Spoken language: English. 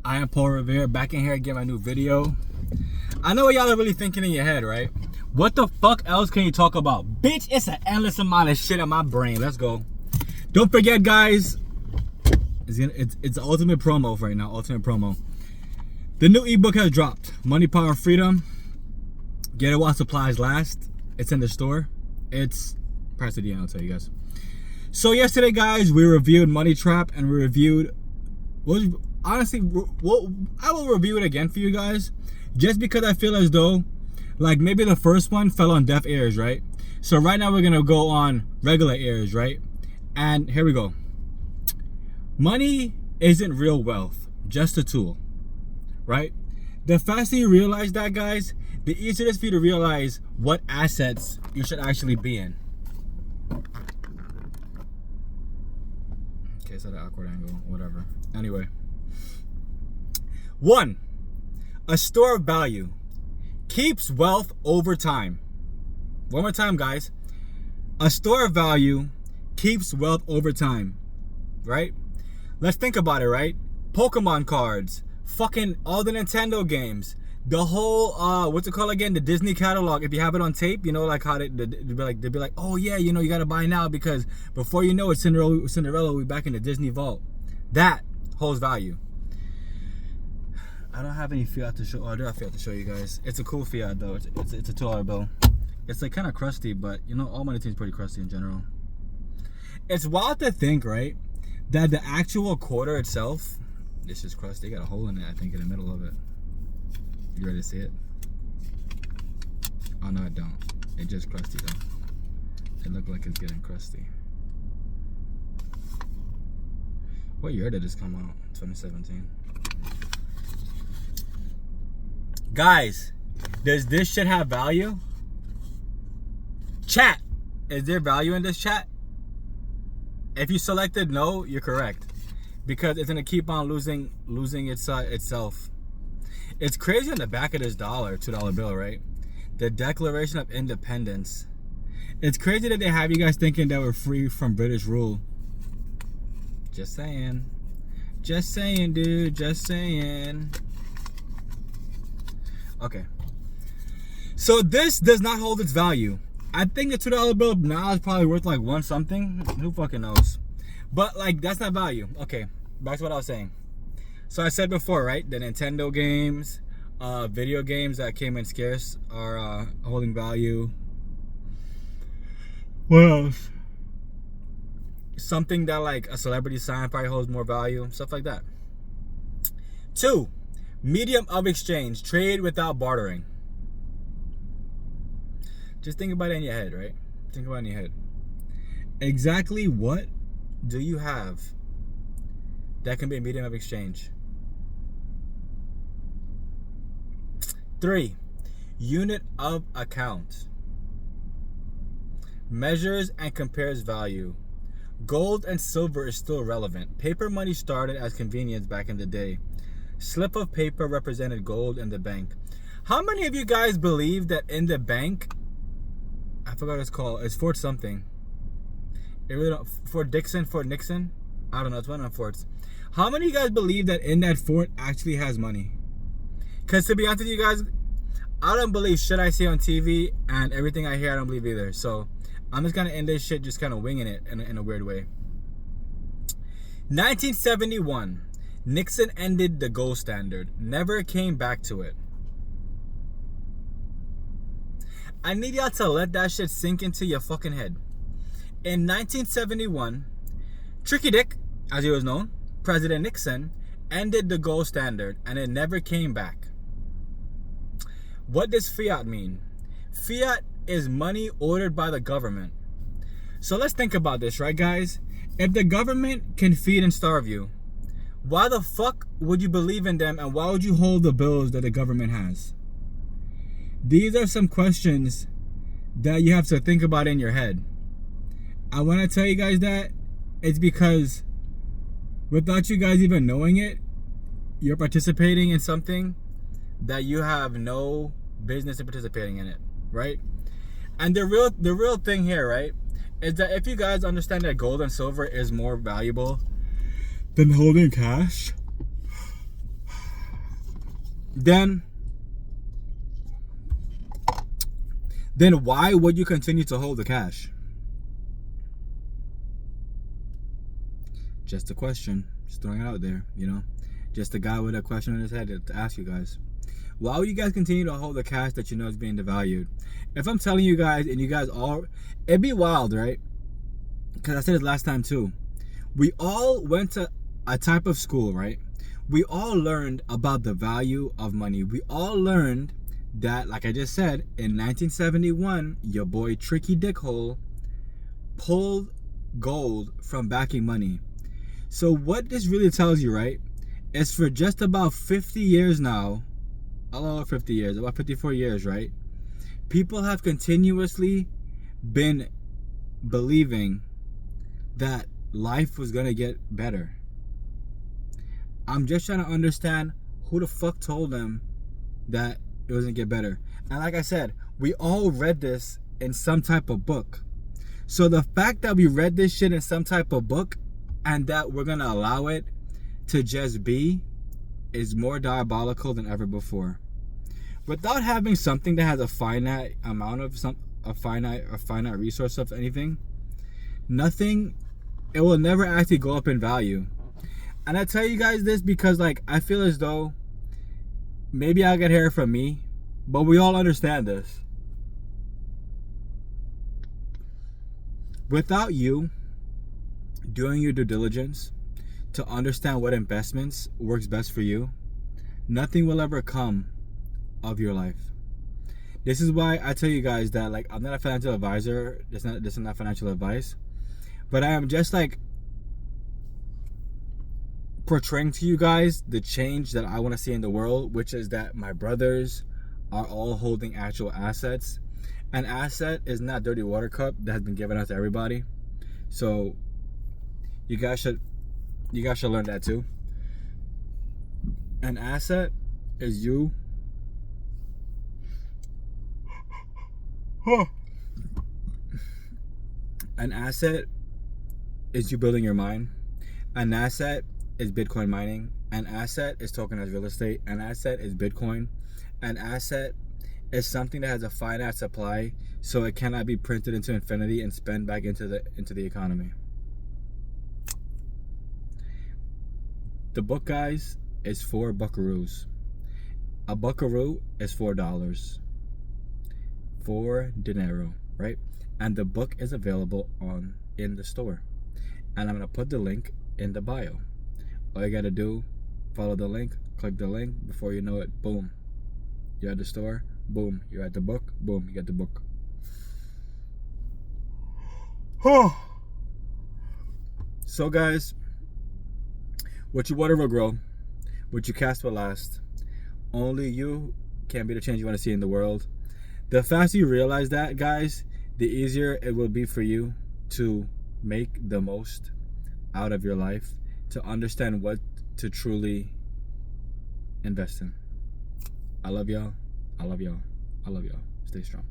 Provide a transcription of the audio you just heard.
I am Paul Revere, back in here again, my new video. I know what y'all are really thinking in your head, right? What the fuck else can you talk about? Bitch, it's an endless amount of shit in my brain. Let's go. Don't forget, guys, it's the ultimate promo right now, ultimate promo. The new ebook has dropped, Money, Power, Freedom. Get it while supplies last. It's in the store. It's price of the end, I'll tell you guys. So yesterday, guys, we reviewed Money Trap, and we reviewed, honestly, I will review it again for you guys, just because I feel as though, like, maybe the first one fell on deaf ears, right? So right now we're gonna go on regular ears, right? And here we go. Money isn't real wealth, just a tool, right? The faster you realize that, guys, the easier it is for you to realize what assets you should actually be in. Okay, so the awkward angle, whatever. Anyway. 1. A store of value keeps wealth over time. One more time, guys. A store of value keeps wealth over time, right? Let's think about it, right? Pokemon cards, fucking all the Nintendo games, the whole what's it called again, the Disney catalog. If you have it on tape, you know, like how they'd be like, oh yeah, you know, you gotta buy now because before you know it, Cinderella will be back in the Disney vault. That holds value. I don't have any fiat to show. Oh, I do have fiat to show you guys. It's a cool fiat though. It's a $2 bill. It's like kind of crusty, but you know, all money seems pretty crusty in general. It's wild to think, right, that the actual quarter itself, this is crusty. Got a hole in it, I think, in the middle of it. You ready to see it? Oh no, it don't. It's just crusty though. It looked like it's getting crusty. What year did this come out? 2017. Guys, does this shit have value? Chat, is there value in this chat? If you selected no, you're correct, because it's gonna keep on losing itself. It's crazy on the back of this $2 bill, right? The Declaration of Independence. It's crazy that they have you guys thinking that we're free from British rule. Just saying. Just saying, dude. Just saying. Okay. So this does not hold its value. I think the $2 bill now is probably worth like one something. Who fucking knows? But like, that's not value. Okay, back to what I was saying. So I said before, right? The Nintendo games, video games that came in scarce are holding value. What else? Something that like a celebrity sign probably holds more value. Stuff like that. 2. Medium of exchange. Trade without bartering. Just think about it in your head, right? Think about it in your head. Exactly what do you have that can be a medium of exchange? 3. Unit of account. Measures and compares value. Gold and silver is still relevant. Paper money started as convenience back in the day. Slip of paper represented gold in the bank. How many of you guys believe that in the bank, I forgot what it's called, it's Fort something. It really don't, Fort Nixon? I don't know, it's one of the forts. How many of you guys believe that in that fort actually has money? Because to be honest with you guys, I don't believe shit I see on TV, and everything I hear I don't believe either. So I'm just gonna end this shit just kind of winging it in a weird way. 1971, Nixon ended the gold standard, never came back to it. I need y'all to let that shit sink into your fucking head. In 1971, Tricky Dick, as he was known, President Nixon, ended the gold standard and it never came back. What does fiat mean? Fiat is money ordered by the government. So let's think about this, right, guys? If the government can feed and starve you, why the fuck would you believe in them, and why would you hold the bills that the government has? These are some questions that you have to think about in your head. I want to tell you guys that it's because without you guys even knowing it, you're participating in something that you have no business in participating in it, right? And the real thing here, right, is that if you guys understand that gold and silver is more valuable than holding cash, then why would you continue to hold the cash? Just a question. Just throwing it out there, you know? Just a guy with a question in his head to ask you guys. Why would you guys continue to hold the cash that you know is being devalued? If I'm telling you guys, and you guys all, it'd be wild, right? Because I said it last time too. We all went to a type of school, right? We all learned about the value of money. We all learned that, like I just said, in 1971, your boy Tricky Dickhole pulled gold from backing money. So what this really tells you, right, is for just about 50 years now, a little over 50 years, about 54 years, right, people have continuously been believing that life was gonna get better. I'm just trying to understand who the fuck told them that it was gonna get better. And like I said, we all read this in some type of book. So the fact that we read this shit in some type of book and that we're gonna allow it to just be is more diabolical than ever before. Without having something that has a finite amount of a finite resource of anything, nothing, it will never actually go up in value. And I tell you guys this because, like, I feel as though maybe I'll get hair from me, but we all understand this. Without you doing your due diligence to understand what investments works best for you, nothing will ever come of your life. This is why I tell you guys that, like, I'm not a financial advisor. This is not financial advice, but I am just like portraying to you guys the change that I want to see in the world, which is that my brothers are all holding actual assets. An asset is not a dirty water cup that has been given out to everybody. So you guys should learn that too. An asset is you. An asset is you building your mind. An asset is Bitcoin mining. An asset is tokenized real estate. An asset is Bitcoin. An asset is something that has a finite supply, so it cannot be printed into infinity and spent back into the economy. The book, guys, is 4 buckaroos. A buckaroo is $4. 4 dinero, right? And the book is available in the store. And I'm gonna put the link in the bio. All you gotta do, follow the link, click the link. Before you know it, boom, you're at the store. Boom, you're at the book. Boom, you get the book. So guys, what you water will grow, what you cast will last. Only you can be the change you want to see in the world. The faster you realize that, guys, the easier it will be for you to make the most out of your life, to understand what to truly invest in. I love y'all. I love y'all. I love y'all. Stay strong.